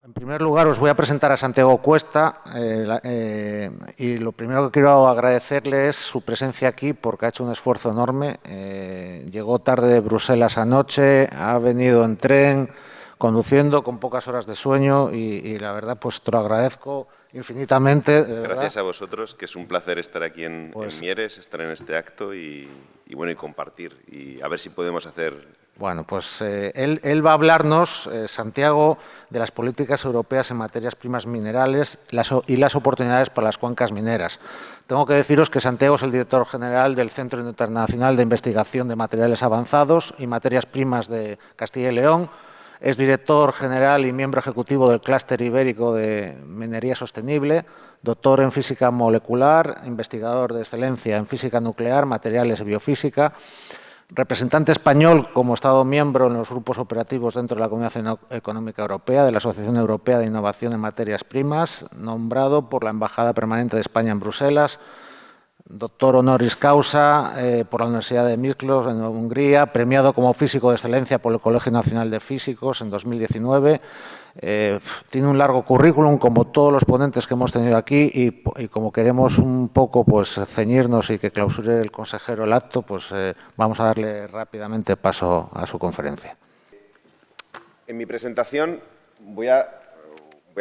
En primer lugar, os voy a presentar a Santiago Cuesta y lo primero que quiero agradecerle es su presencia aquí porque ha hecho un esfuerzo enorme. Llegó tarde de Bruselas anoche, ha venido en tren, conduciendo con pocas horas de sueño y la verdad pues te lo agradezco infinitamente. Gracias a vosotros, que es un placer estar aquí en Mieres, estar en este acto y bueno, y compartir y a ver si podemos hacer. Bueno, pues él va a hablarnos, Santiago, de las políticas europeas en materias primas minerales y las oportunidades para las cuencas mineras. Tengo que deciros que Santiago es el director general del Centro Internacional de Investigación de Materiales Avanzados y Materias Primas de Castilla y León. Es director general y miembro ejecutivo del Clúster Ibérico de Minería Sostenible, doctor en física molecular, investigador de excelencia en física nuclear, materiales y biofísica. Representante español como Estado miembro en los grupos operativos dentro de la Comunidad Económica Europea, de la Asociación Europea de Innovación en Materias Primas, nombrado por la Embajada Permanente de España en Bruselas, doctor honoris causa por la Universidad de Miklos en Hungría, premiado como físico de excelencia por el Colegio Nacional de Físicos en 2019. Tiene un largo currículum, como todos los ponentes que hemos tenido aquí, y como queremos un poco pues ceñirnos y que clausure el consejero el acto, pues vamos a darle rápidamente paso a su conferencia. En mi presentación voy a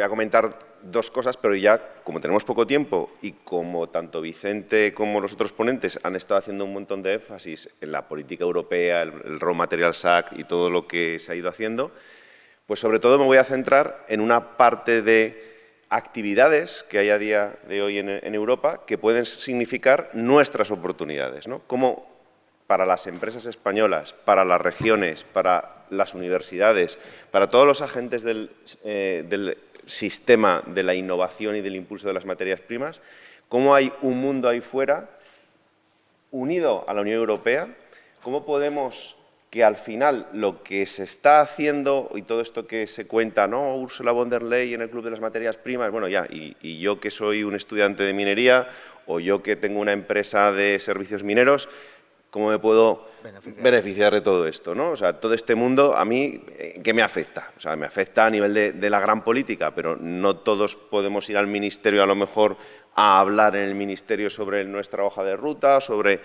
comentar dos cosas, pero ya, como tenemos poco tiempo y como tanto Vicente como los otros ponentes han estado haciendo un montón de énfasis en la política europea, el Raw Materials Act y todo lo que se ha ido haciendo, pues sobre todo me voy a centrar en una parte de actividades que hay a día de hoy en Europa que pueden significar nuestras oportunidades, ¿no? Cómo para las empresas españolas, para las regiones, para las universidades, para todos los agentes del sistema de la innovación y del impulso de las materias primas, cómo hay un mundo ahí fuera unido a la Unión Europea, cómo podemos que al final lo que se está haciendo y todo esto que se cuenta, ¿no? Ursula von der Leyen en el Club de las Materias Primas, bueno, ya, y yo que soy un estudiante de minería o yo que tengo una empresa de servicios mineros, ¿cómo me puedo beneficiar de todo esto, ¿no? O sea, todo este mundo, a mí, ¿qué me afecta? O sea, me afecta a nivel de la gran política, pero no todos podemos ir al ministerio a lo mejor a hablar en el ministerio sobre nuestra hoja de ruta, sobre...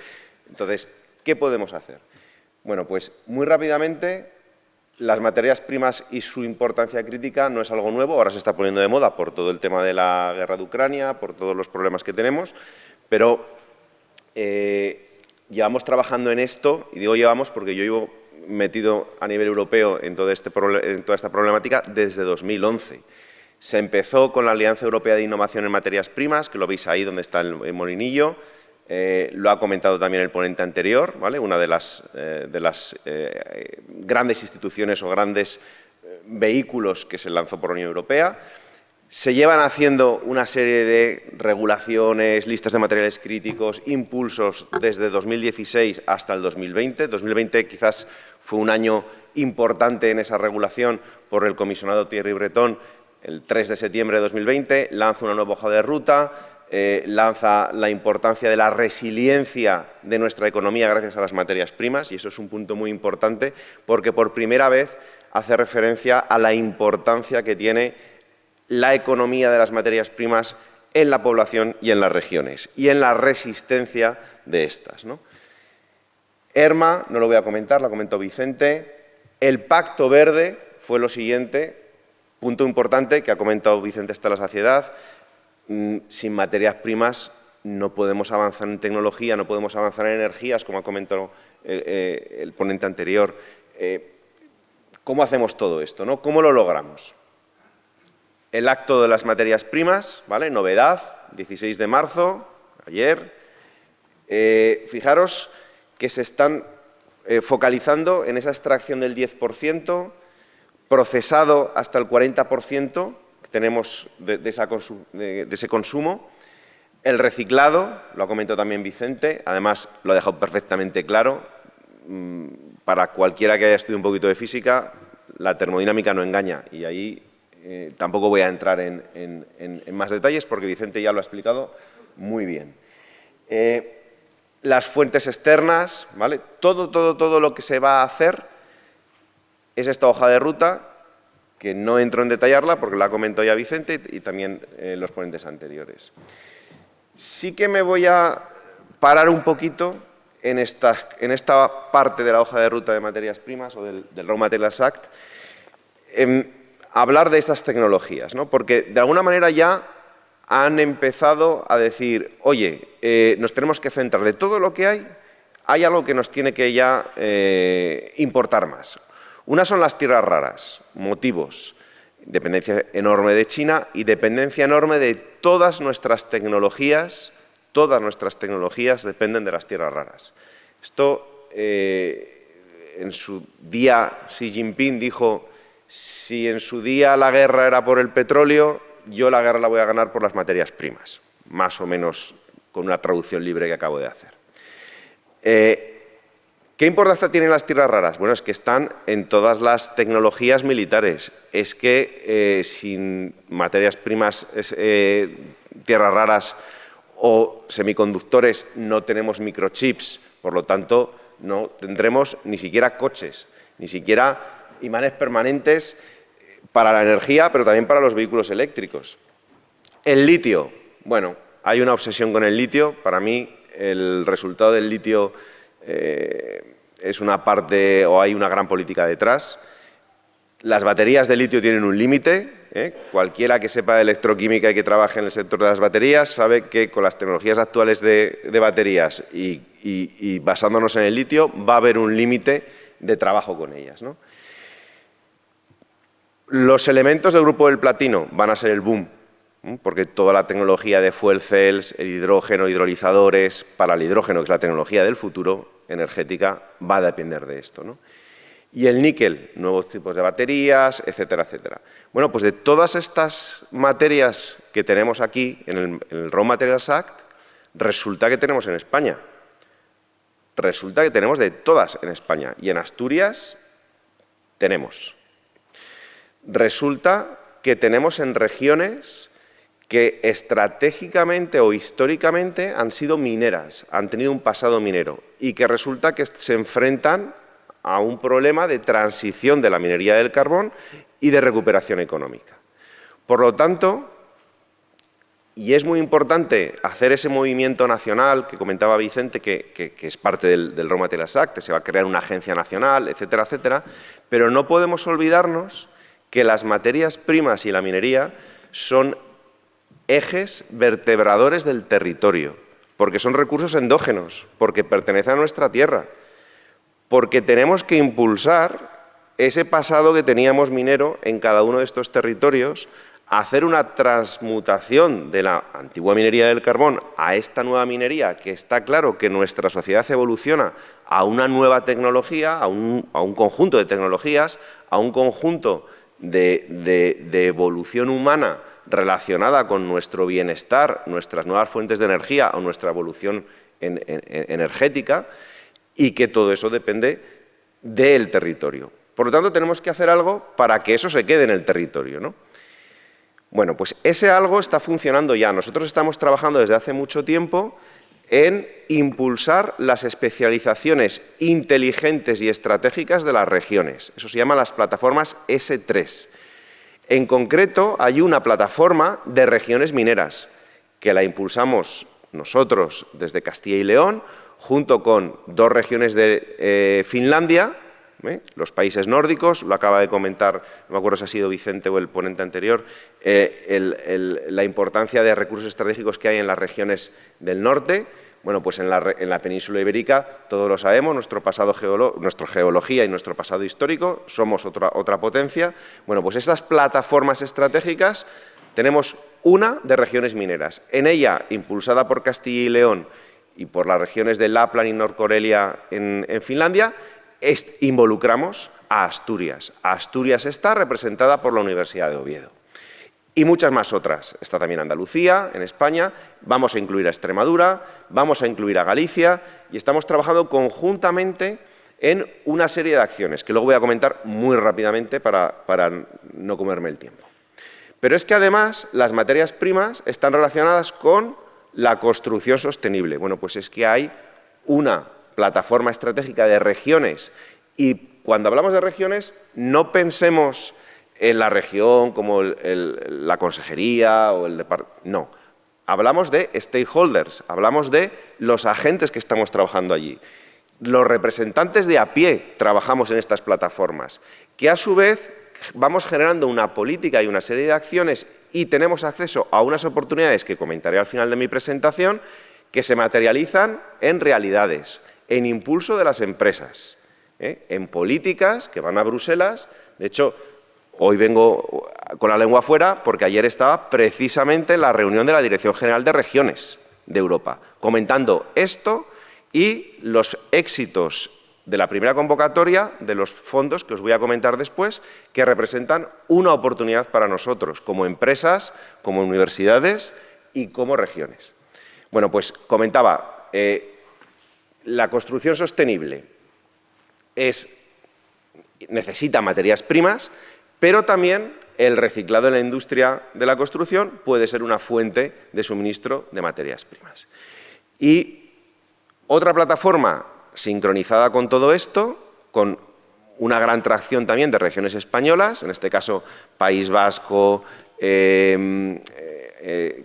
Entonces, ¿qué podemos hacer? Bueno, pues muy rápidamente, las materias primas y su importancia crítica no es algo nuevo, ahora se está poniendo de moda por todo el tema de la guerra de Ucrania, por todos los problemas que tenemos, pero llevamos trabajando en esto, y digo llevamos porque yo llevo metido a nivel europeo en toda esta problemática desde 2011. Se empezó con la Alianza Europea de Innovación en Materias Primas, que lo veis ahí donde está el molinillo. Lo ha comentado también el ponente anterior, ¿vale? Una de las grandes instituciones o grandes vehículos que se lanzó por la Unión Europea. Se llevan haciendo una serie de regulaciones, listas de materiales críticos, impulsos desde 2016 hasta el 2020. 2020 quizás fue un año importante en esa regulación por el comisionado Thierry Breton. El 3 de septiembre de 2020 lanza una nueva hoja de ruta, lanza la importancia de la resiliencia de nuestra economía gracias a las materias primas, y eso es un punto muy importante porque por primera vez hace referencia a la importancia que tiene la economía de las materias primas en la población y en las regiones y en la resistencia de estas, ¿no? ERMA, no lo voy a comentar, lo comentó Vicente. El Pacto Verde fue lo siguiente, punto importante que ha comentado Vicente hasta la saciedad. Sin materias primas no podemos avanzar en tecnología, no podemos avanzar en energías, como ha comentado el ponente anterior. ¿Cómo hacemos todo esto, ¿no? ¿Cómo lo logramos? El acto de las materias primas, ¿vale? Novedad, 16 de marzo, ayer. Fijaros que se están focalizando en esa extracción del 10%, procesado hasta el 40% que tenemos de ese consumo. El reciclado, lo ha comentado también Vicente, además lo ha dejado perfectamente claro. Para cualquiera que haya estudiado un poquito de física, la termodinámica no engaña y ahí tampoco voy a entrar en más detalles porque Vicente ya lo ha explicado muy bien. Las fuentes externas, ¿vale? Todo lo que se va a hacer es esta hoja de ruta que no entro en detallarla porque la ha comentado ya Vicente y también los ponentes anteriores. Sí que me voy a parar un poquito en esta parte de la hoja de ruta de materias primas o del Raw Materials Act, hablar de estas tecnologías, ¿no? Porque de alguna manera ya han empezado a decir, oye, nos tenemos que centrar de todo lo que hay algo que nos tiene que ya importar más. Una son las tierras raras, motivos, dependencia enorme de China y dependencia enorme de todas nuestras tecnologías dependen de las tierras raras. Esto, en su día, Xi Jinping dijo, si en su día la guerra era por el petróleo, yo la guerra la voy a ganar por las materias primas, más o menos con una traducción libre que acabo de hacer. ¿Qué importancia tienen las tierras raras? Bueno, es que están en todas las tecnologías militares. Es que sin materias primas, tierras raras o semiconductores no tenemos microchips, por lo tanto no tendremos ni siquiera coches, ni siquiera imanes permanentes para la energía, pero también para los vehículos eléctricos. El litio, bueno, hay una obsesión con el litio. Para mí el resultado del litio es una parte, o hay una gran política detrás. Las baterías de litio tienen un límite. Cualquiera que sepa de electroquímica y que trabaje en el sector de las baterías sabe que con las tecnologías actuales de baterías y basándonos en el litio va a haber un límite de trabajo con ellas, ¿no? Los elementos del grupo del platino van a ser el boom, porque toda la tecnología de fuel cells, el hidrógeno, hidrolizadores, para el hidrógeno, que es la tecnología del futuro, energética, va a depender de esto, ¿no? Y el níquel, nuevos tipos de baterías, etcétera, etcétera. Bueno, pues de todas estas materias que tenemos aquí en el Raw Materials Act, resulta que tenemos en España. Resulta que tenemos de todas en España. Y en Asturias tenemos. Resulta que tenemos en regiones que estratégicamente o históricamente han sido mineras, han tenido un pasado minero y que resulta que se enfrentan a un problema de transición de la minería del carbón y de recuperación económica. Por lo tanto, y es muy importante hacer ese movimiento nacional que comentaba Vicente, que es parte del Raw Materials Act, que se va a crear una agencia nacional, etcétera, etcétera, pero no podemos olvidarnos que las materias primas y la minería son ejes vertebradores del territorio, porque son recursos endógenos, porque pertenecen a nuestra tierra, porque tenemos que impulsar ese pasado que teníamos minero en cada uno de estos territorios, hacer una transmutación de la antigua minería del carbón a esta nueva minería, que está claro que nuestra sociedad evoluciona a una nueva tecnología, a un conjunto de tecnologías, a un conjunto de evolución humana relacionada con nuestro bienestar, nuestras nuevas fuentes de energía o nuestra evolución energética, y que todo eso depende del territorio. Por lo tanto, tenemos que hacer algo para que eso se quede en el territorio, ¿no? Bueno, pues ese algo está funcionando ya. Nosotros estamos trabajando desde hace mucho tiempo en impulsar las especializaciones inteligentes y estratégicas de las regiones. Eso se llama las plataformas S3. En concreto, hay una plataforma de regiones mineras que la impulsamos nosotros desde Castilla y León, junto con dos regiones de Finlandia, los países nórdicos, lo acaba de comentar, no me acuerdo si ha sido Vicente o el ponente anterior, la importancia de recursos estratégicos que hay en las regiones del norte. Bueno, pues en la península ibérica, todos lo sabemos, nuestra geología y nuestro pasado histórico, somos otra potencia. Bueno, pues estas plataformas estratégicas tenemos una de regiones mineras. En ella, impulsada por Castilla y León y por las regiones de Lapland y Norcorelia en Finlandia, involucramos a Asturias. Asturias está representada por la Universidad de Oviedo. Y muchas más otras. Está también Andalucía, en España, vamos a incluir a Extremadura, vamos a incluir a Galicia y estamos trabajando conjuntamente en una serie de acciones que luego voy a comentar muy rápidamente para no comerme el tiempo. Pero es que además las materias primas están relacionadas con la construcción sostenible. Bueno, pues es que hay una plataforma estratégica de regiones y cuando hablamos de regiones no pensemos en la región como la consejería o el departamento. No, hablamos de stakeholders, hablamos de los agentes que estamos trabajando allí. Los representantes de a pie trabajamos en estas plataformas, que a su vez vamos generando una política y una serie de acciones y tenemos acceso a unas oportunidades que comentaré al final de mi presentación, que se materializan en realidades, en impulso de las empresas, en políticas que van a Bruselas. De hecho, hoy vengo con la lengua afuera porque ayer estaba precisamente en la reunión de la Dirección General de Regiones de Europa, comentando esto y los éxitos de la primera convocatoria de los fondos que os voy a comentar después, que representan una oportunidad para nosotros, como empresas, como universidades y como regiones. Bueno, pues comentaba, la construcción sostenible necesita materias primas, pero también el reciclado en la industria de la construcción puede ser una fuente de suministro de materias primas. Y otra plataforma sincronizada con todo esto, con una gran tracción también de regiones españolas, en este caso País Vasco,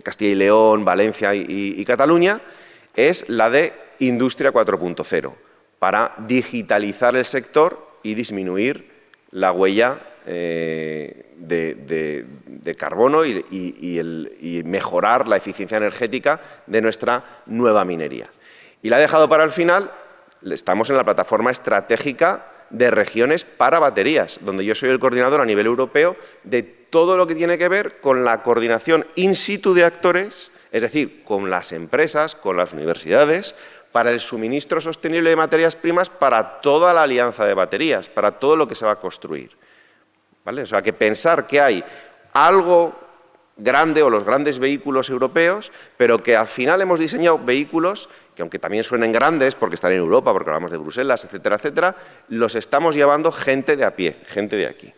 Castilla y León, Valencia y Cataluña, es la de Industria 4.0, para digitalizar el sector y disminuir la huella de carbono y mejorar la eficiencia energética de nuestra nueva minería. Y la he dejado para el final. Estamos en la plataforma estratégica de regiones para baterías, donde yo soy el coordinador a nivel europeo de todo lo que tiene que ver con la coordinación in situ de actores, es decir, con las empresas, con las universidades, para el suministro sostenible de materias primas para toda la alianza de baterías, para todo lo que se va a construir, ¿vale? O sea, que pensar que hay algo grande o los grandes vehículos europeos, pero que al final hemos diseñado vehículos que, aunque también suenen grandes porque están en Europa, porque hablamos de Bruselas, etcétera, etcétera, los estamos llevando gente de a pie, gente de aquí.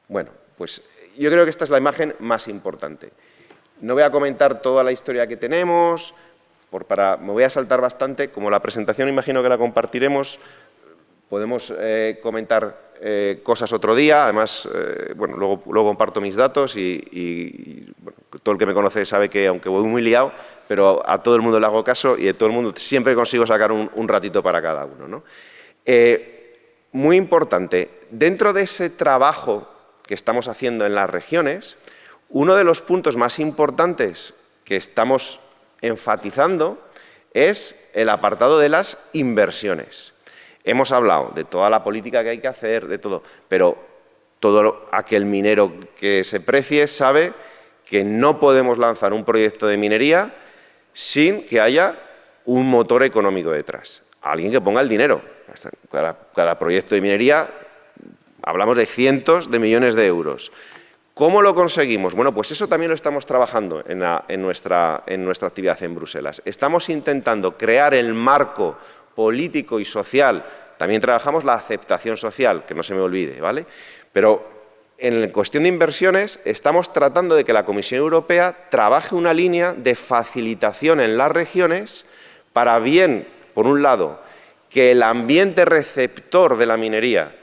Bueno, pues yo creo que esta es la imagen más importante. No voy a comentar toda la historia que tenemos, me voy a saltar bastante. Como la presentación imagino que la compartiremos, podemos comentar cosas otro día. Además, bueno, luego comparto mis datos y bueno, todo el que me conoce sabe que, aunque voy muy liado, pero a todo el mundo le hago caso y a todo el mundo siempre consigo sacar un ratito para cada uno, ¿no? Muy importante, dentro de ese trabajo que estamos haciendo en las regiones, uno de los puntos más importantes que estamos enfatizando es el apartado de las inversiones. Hemos hablado de toda la política que hay que hacer, de todo, pero todo aquel minero que se precie sabe que no podemos lanzar un proyecto de minería sin que haya un motor económico detrás. Alguien que ponga el dinero. Cada proyecto de minería hablamos de cientos de millones de euros. ¿Cómo lo conseguimos? Bueno, pues eso también lo estamos trabajando en nuestra actividad en Bruselas. Estamos intentando crear el marco político y social. También trabajamos la aceptación social, que no se me olvide, ¿vale? Pero en cuestión de inversiones estamos tratando de que la Comisión Europea trabaje una línea de facilitación en las regiones para bien, por un lado, que el ambiente receptor de la minería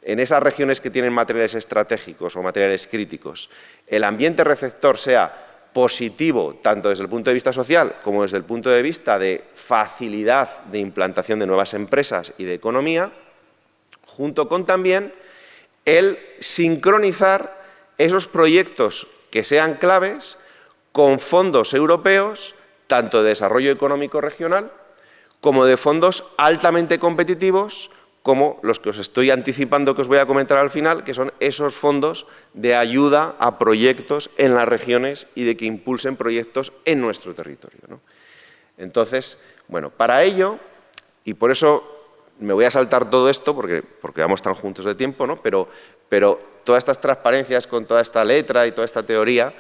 en esas regiones que tienen materiales estratégicos o materiales críticos, el ambiente receptor sea positivo tanto desde el punto de vista social como desde el punto de vista de facilidad de implantación de nuevas empresas y de economía, junto con también el sincronizar esos proyectos que sean claves con fondos europeos, tanto de desarrollo económico regional como de fondos altamente competitivos, como los que os estoy anticipando que os voy a comentar al final, que son esos fondos de ayuda a proyectos en las regiones y de que impulsen proyectos en nuestro territorio, ¿no? Entonces, bueno, para ello, y por eso me voy a saltar todo esto, porque vamos tan juntos de tiempo, ¿no? Pero todas estas transparencias con toda esta letra y toda esta teoría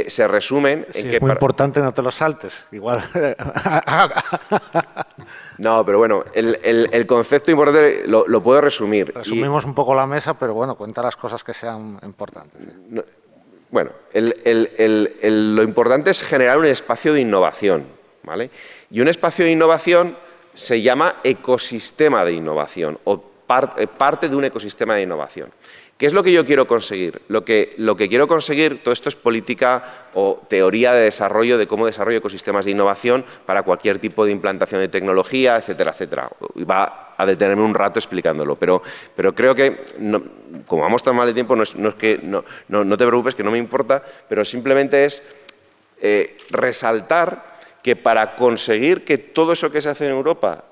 se resumen en que... Es muy importante, no te lo saltes, igual... No, pero bueno, el concepto importante lo puedo resumir. Resumimos un poco la mesa, pero bueno, cuenta las cosas que sean importantes. Bueno, lo importante es generar un espacio de innovación, ¿vale? Y un espacio de innovación se llama ecosistema de innovación o parte de un ecosistema de innovación. ¿Qué es lo que yo quiero conseguir? Lo que quiero conseguir, todo esto es política o teoría de desarrollo, de cómo desarrollo ecosistemas de innovación para cualquier tipo de implantación de tecnología, etcétera, etcétera. Va a detenerme un rato explicándolo, pero creo que, como vamos tan mal de tiempo, no te preocupes, que no me importa, pero simplemente es resaltar que para conseguir que todo eso que se hace en Europa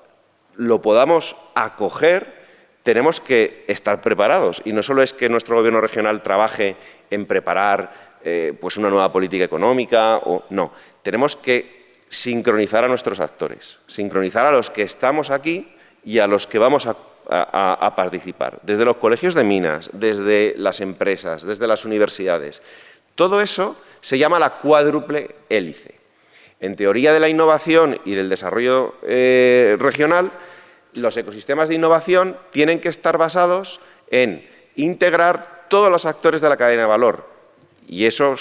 lo podamos acoger, tenemos que estar preparados. Y no solo es que nuestro gobierno regional trabaje en preparar pues una nueva política económica, no. Tenemos que sincronizar a nuestros actores, sincronizar a los que estamos aquí y a los que vamos a participar, desde los colegios de minas, desde las empresas, desde las universidades. Todo eso se llama la cuádruple hélice. En teoría de la innovación y del desarrollo regional, los ecosistemas de innovación tienen que estar basados en integrar todos los actores de la cadena de valor. Y esa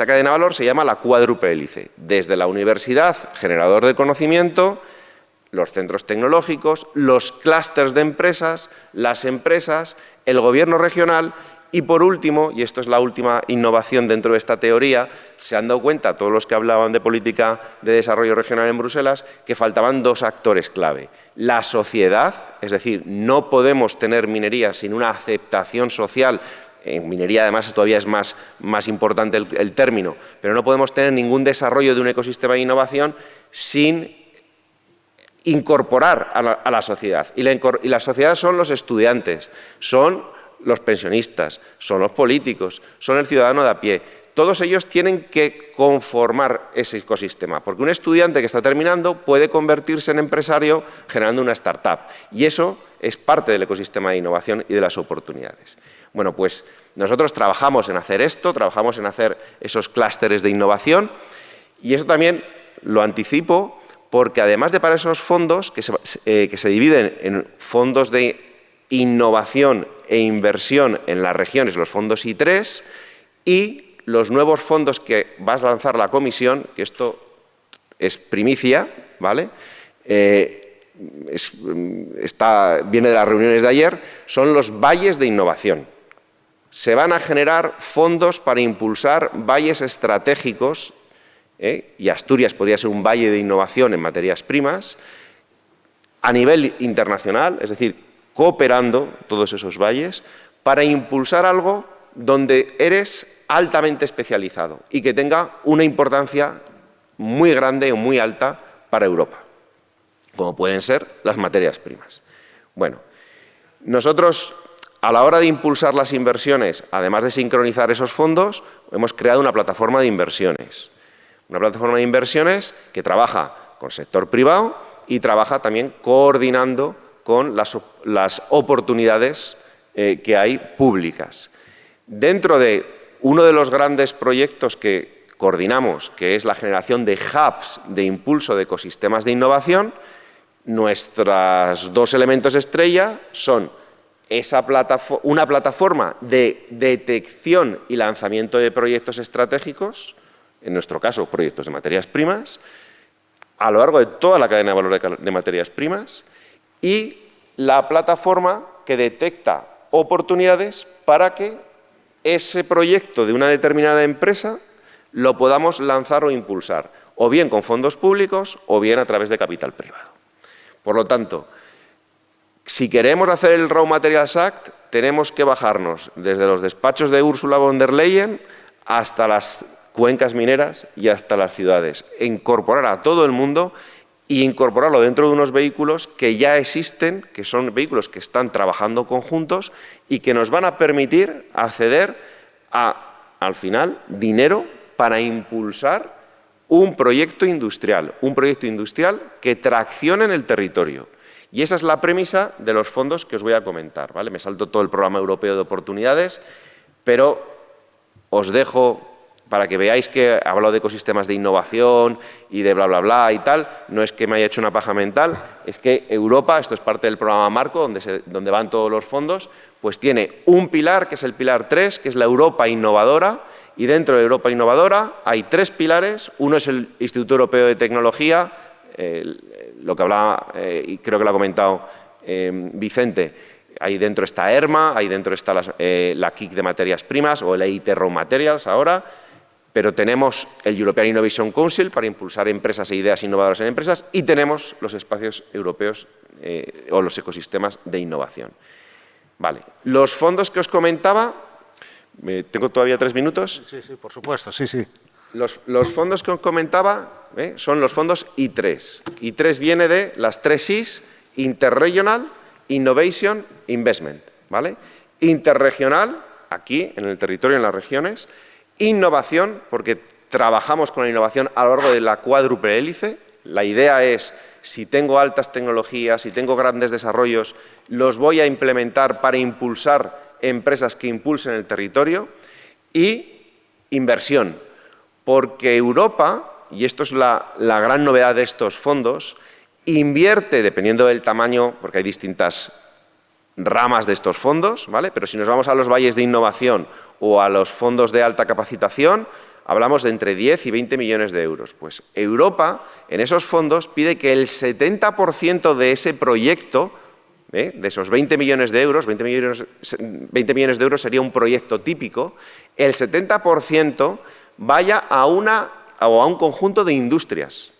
cadena de valor se llama la cuádruple hélice. Desde la universidad, generador de conocimiento, los centros tecnológicos, los clústeres de empresas, las empresas, el gobierno regional y, por último, y esto es la última innovación dentro de esta teoría, se han dado cuenta todos los que hablaban de política de desarrollo regional en Bruselas que faltaban dos actores clave. La sociedad, es decir, no podemos tener minería sin una aceptación social. En minería, además, todavía es más importante el término, pero no podemos tener ningún desarrollo de un ecosistema de innovación sin incorporar a la sociedad. Y la sociedad son los estudiantes, son los pensionistas, son los políticos, son el ciudadano de a pie. Todos ellos tienen que conformar ese ecosistema, porque un estudiante que está terminando puede convertirse en empresario generando una startup. Y eso es parte del ecosistema de innovación y de las oportunidades. Bueno, pues nosotros trabajamos en hacer esto, trabajamos en hacer esos clústeres de innovación, y eso también lo anticipo porque además de para esos fondos que se dividen en fondos de innovación e inversión en las regiones, los fondos I3, y los nuevos fondos que va a lanzar la Comisión, que esto es primicia, ¿vale? Viene de las reuniones de ayer, son los valles de innovación. Se van a generar fondos para impulsar valles estratégicos, y Asturias podría ser un valle de innovación en materias primas, a nivel internacional, es decir, cooperando todos esos valles, para impulsar algo donde eres altamente especializado y que tenga una importancia muy grande o muy alta para Europa, como pueden ser las materias primas. Bueno, nosotros, a la hora de impulsar las inversiones, además de sincronizar esos fondos, hemos creado una plataforma de inversiones. Una plataforma de inversiones que trabaja con el sector privado y trabaja también coordinando con las oportunidades que hay públicas. Dentro de uno de los grandes proyectos que coordinamos, que es la generación de hubs de impulso de ecosistemas de innovación, nuestros dos elementos estrella son una plataforma de detección y lanzamiento de proyectos estratégicos, en nuestro caso proyectos de materias primas, a lo largo de toda la cadena de valor de materias primas, y la plataforma que detecta oportunidades para que ese proyecto de una determinada empresa lo podamos lanzar o impulsar, o bien con fondos públicos o bien a través de capital privado. Por lo tanto, si queremos hacer el Raw Materials Act, tenemos que bajarnos desde los despachos de Ursula von der Leyen hasta las cuencas mineras y hasta las ciudades, incorporar a todo el mundo y incorporarlo dentro de unos vehículos que ya existen, que son vehículos que están trabajando conjuntos y que nos van a permitir acceder al final, dinero para impulsar un proyecto industrial que traccione en el territorio. Y esa es la premisa de los fondos que os voy a comentar, ¿vale? Me salto todo el Programa Europeo de Oportunidades, pero os dejo para que veáis que he hablado de ecosistemas de innovación y de bla, bla, bla y tal. No es que me haya hecho una paja mental, es que Europa, esto es parte del programa Marco, donde van todos los fondos, pues tiene un pilar, que es el pilar 3, que es la Europa innovadora, y dentro de Europa innovadora hay 3 pilares. Uno es el Instituto Europeo de Tecnología, lo que hablaba, y creo que lo ha comentado Vicente, Ahí dentro está ERMA, ahí dentro está la KIC de materias primas o el EIT Raw Materials ahora, pero tenemos el European Innovation Council para impulsar empresas e ideas innovadoras en empresas y tenemos los espacios europeos o los ecosistemas de innovación. Vale. Los fondos que os comentaba, ¿tengo todavía 3 minutos? Sí, sí, por supuesto, sí, sí. Los fondos que os comentaba son los fondos I3. I3 viene de las 3 Is, Interregional, Innovation, Investment. ¿Vale? Interregional, aquí, en el territorio, en las regiones. Innovación, porque trabajamos con la innovación a lo largo de la cuádruple hélice. La idea es, si tengo altas tecnologías, si tengo grandes desarrollos, los voy a implementar para impulsar empresas que impulsen el territorio. Y inversión, porque Europa, y esto es la gran novedad de estos fondos, invierte, dependiendo del tamaño, porque hay distintas ramas de estos fondos, ¿vale? Pero si nos vamos a los valles de innovación o a los fondos de alta capacitación, hablamos de entre 10 y 20 millones de euros. Pues Europa, en esos fondos, pide que el 70% de ese proyecto, de esos 20 millones de euros, 20 millones de euros sería un proyecto típico, el 70% vaya a un conjunto de industrias.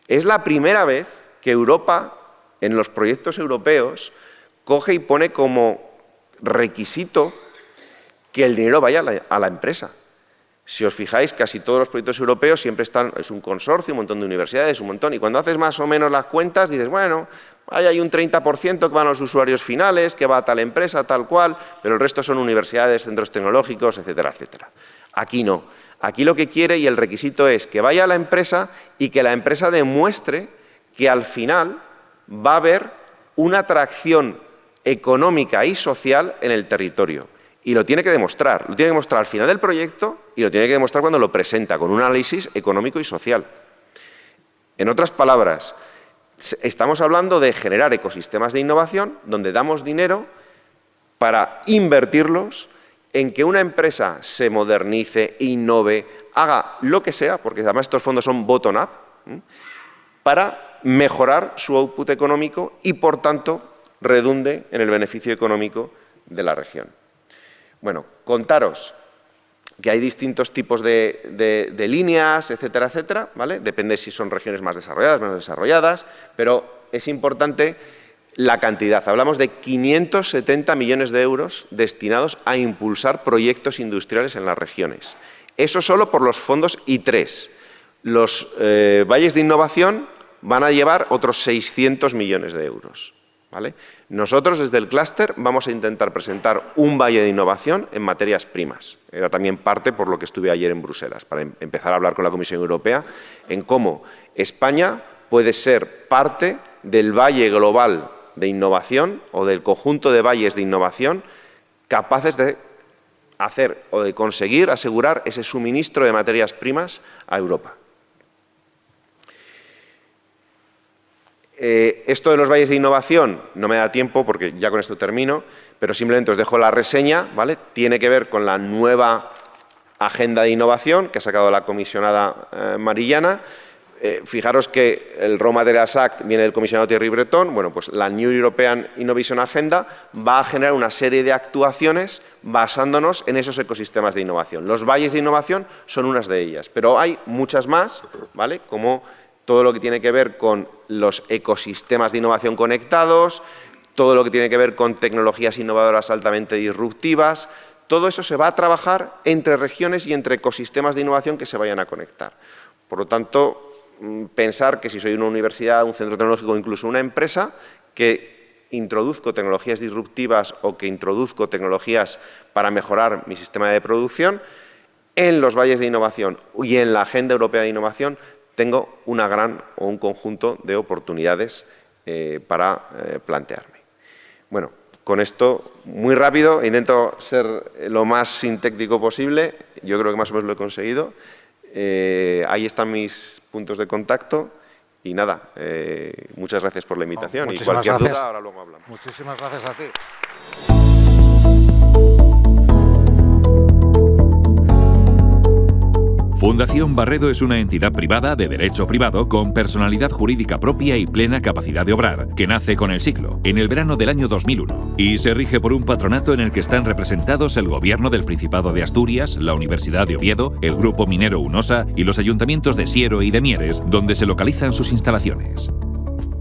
Es la primera vez que Europa, en los proyectos europeos, coge y pone como requisito que el dinero vaya a la empresa. Si os fijáis, casi todos los proyectos europeos siempre están, es un consorcio, un montón de universidades, un montón, y cuando haces más o menos las cuentas, dices, bueno, hay un 30% que van a los usuarios finales, que va a tal empresa, tal cual, pero el resto son universidades, centros tecnológicos, etcétera, etcétera. Aquí no. Aquí lo que quiere y el requisito es que vaya a la empresa y que la empresa demuestre que al final va a haber una atracción económica y social en el territorio. Y lo tiene que demostrar. Lo tiene que demostrar al final del proyecto y lo tiene que demostrar cuando lo presenta, con un análisis económico y social. En otras palabras, estamos hablando de generar ecosistemas de innovación donde damos dinero para invertirlos en que una empresa se modernice, innove, haga lo que sea, porque además estos fondos son bottom-up, para mejorar su output económico y, por tanto, redunde en el beneficio económico de la región. Bueno, contaros que hay distintos tipos de líneas, etcétera, etcétera, ¿vale? Depende si son regiones más desarrolladas, menos desarrolladas, pero es importante la cantidad. Hablamos de 570 millones de euros destinados a impulsar proyectos industriales en las regiones. Eso solo por los fondos I3. Los valles de innovación van a llevar otros 600 millones de euros. ¿Vale? Nosotros, desde el clúster, vamos a intentar presentar un valle de innovación en materias primas. Era también parte por lo que estuve ayer en Bruselas, para empezar a hablar con la Comisión Europea en cómo España puede ser parte del valle global de innovación o del conjunto de valles de innovación capaces de hacer o de conseguir asegurar ese suministro de materias primas a Europa. Esto de los valles de innovación no me da tiempo porque ya con esto termino, pero simplemente os dejo la reseña, ¿vale? Tiene que ver con la nueva agenda de innovación que ha sacado la comisionada Marillana. Fijaros que el Raw Materials Act viene del comisionado Thierry Breton. Bueno, pues la New European Innovation Agenda va a generar una serie de actuaciones basándonos en esos ecosistemas de innovación. Los valles de innovación son unas de ellas, pero hay muchas más, ¿vale? Como todo lo que tiene que ver con los ecosistemas de innovación conectados, todo lo que tiene que ver con tecnologías innovadoras altamente disruptivas. Todo eso se va a trabajar entre regiones y entre ecosistemas de innovación que se vayan a conectar. Por lo tanto, pensar que si soy una universidad, un centro tecnológico o incluso una empresa, que introduzco tecnologías disruptivas o que introduzco tecnologías para mejorar mi sistema de producción, en los valles de innovación y en la Agenda Europea de Innovación tengo una gran o un conjunto de oportunidades para plantearme. Bueno, con esto, muy rápido, intento ser lo más sintético posible. Yo creo que más o menos lo he conseguido. Ahí están mis puntos de contacto. Y nada, muchas gracias por la invitación. Y cualquier duda, ahora luego hablamos. Muchísimas gracias a ti. Fundación Barredo es una entidad privada de derecho privado con personalidad jurídica propia y plena capacidad de obrar, que nace con el siglo, en el verano del año 2001, y se rige por un patronato en el que están representados el Gobierno del Principado de Asturias, la Universidad de Oviedo, el Grupo Minero UNOSA y los ayuntamientos de Siero y de Mieres, donde se localizan sus instalaciones.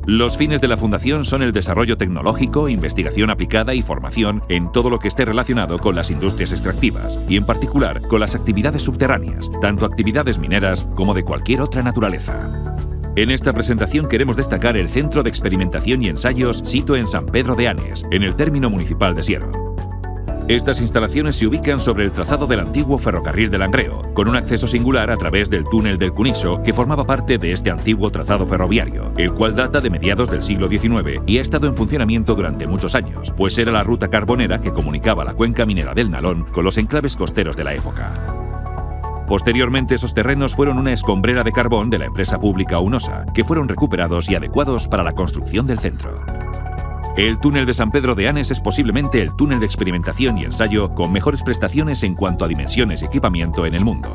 Los fines de la Fundación son el desarrollo tecnológico, investigación aplicada y formación en todo lo que esté relacionado con las industrias extractivas y, en particular, con las actividades subterráneas, tanto actividades mineras como de cualquier otra naturaleza. En esta presentación queremos destacar el Centro de Experimentación y Ensayos Sito en San Pedro de Anes, en el término municipal de Siero. Estas instalaciones se ubican sobre el trazado del antiguo ferrocarril de Langreo, con un acceso singular a través del túnel del Cuniso, que formaba parte de este antiguo trazado ferroviario, el cual data de mediados del siglo XIX y ha estado en funcionamiento durante muchos años, pues era la ruta carbonera que comunicaba la cuenca minera del Nalón con los enclaves costeros de la época. Posteriormente, esos terrenos fueron una escombrera de carbón de la empresa pública UNOSA, que fueron recuperados y adecuados para la construcción del centro. El túnel de San Pedro de Anes es posiblemente el túnel de experimentación y ensayo con mejores prestaciones en cuanto a dimensiones y equipamiento en el mundo.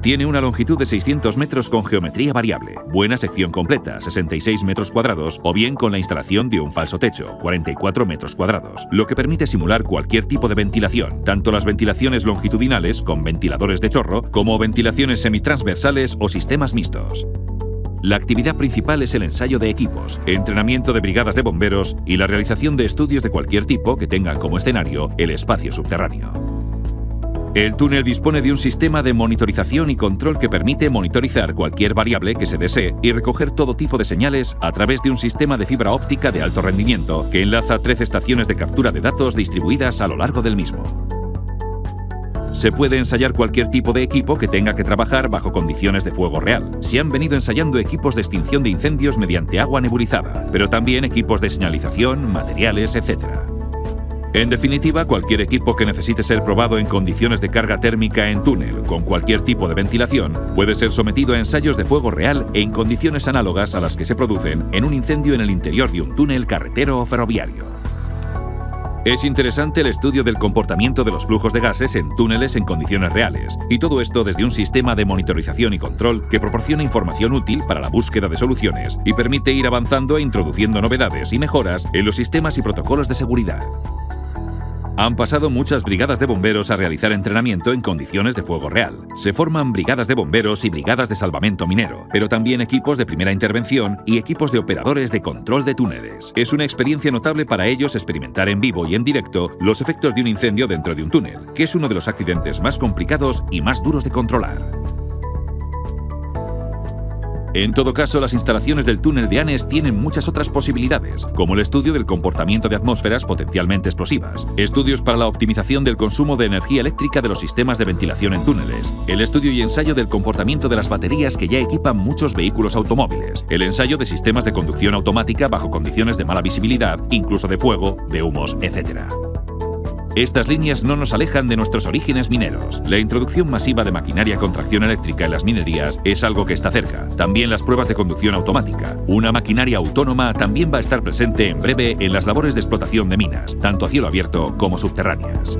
Tiene una longitud de 600 metros con geometría variable, buena sección completa, 66 metros cuadrados, o bien con la instalación de un falso techo, 44 metros cuadrados, lo que permite simular cualquier tipo de ventilación, tanto las ventilaciones longitudinales con ventiladores de chorro, como ventilaciones semitransversales o sistemas mixtos. La actividad principal es el ensayo de equipos, entrenamiento de brigadas de bomberos y la realización de estudios de cualquier tipo que tengan como escenario el espacio subterráneo. El túnel dispone de un sistema de monitorización y control que permite monitorizar cualquier variable que se desee y recoger todo tipo de señales a través de un sistema de fibra óptica de alto rendimiento que enlaza 13 estaciones de captura de datos distribuidas a lo largo del mismo. Se puede ensayar cualquier tipo de equipo que tenga que trabajar bajo condiciones de fuego real. Se han venido ensayando equipos de extinción de incendios mediante agua nebulizada, pero también equipos de señalización, materiales, etc. En definitiva, cualquier equipo que necesite ser probado en condiciones de carga térmica en túnel con cualquier tipo de ventilación puede ser sometido a ensayos de fuego real en condiciones análogas a las que se producen en un incendio en el interior de un túnel carretero o ferroviario. Es interesante el estudio del comportamiento de los flujos de gases en túneles en condiciones reales, y todo esto desde un sistema de monitorización y control que proporciona información útil para la búsqueda de soluciones y permite ir avanzando e introduciendo novedades y mejoras en los sistemas y protocolos de seguridad. Han pasado muchas brigadas de bomberos a realizar entrenamiento en condiciones de fuego real. Se forman brigadas de bomberos y brigadas de salvamento minero, pero también equipos de primera intervención y equipos de operadores de control de túneles. Es una experiencia notable para ellos experimentar en vivo y en directo los efectos de un incendio dentro de un túnel, que es uno de los accidentes más complicados y más duros de controlar. En todo caso, las instalaciones del túnel de Anes tienen muchas otras posibilidades, como el estudio del comportamiento de atmósferas potencialmente explosivas, estudios para la optimización del consumo de energía eléctrica de los sistemas de ventilación en túneles, el estudio y ensayo del comportamiento de las baterías que ya equipan muchos vehículos automóviles, el ensayo de sistemas de conducción automática bajo condiciones de mala visibilidad, incluso de fuego, de humos, etc. Estas líneas no nos alejan de nuestros orígenes mineros. La introducción masiva de maquinaria con tracción eléctrica en las minerías es algo que está cerca. También las pruebas de conducción automática. Una maquinaria autónoma también va a estar presente en breve en las labores de explotación de minas, tanto a cielo abierto como subterráneas.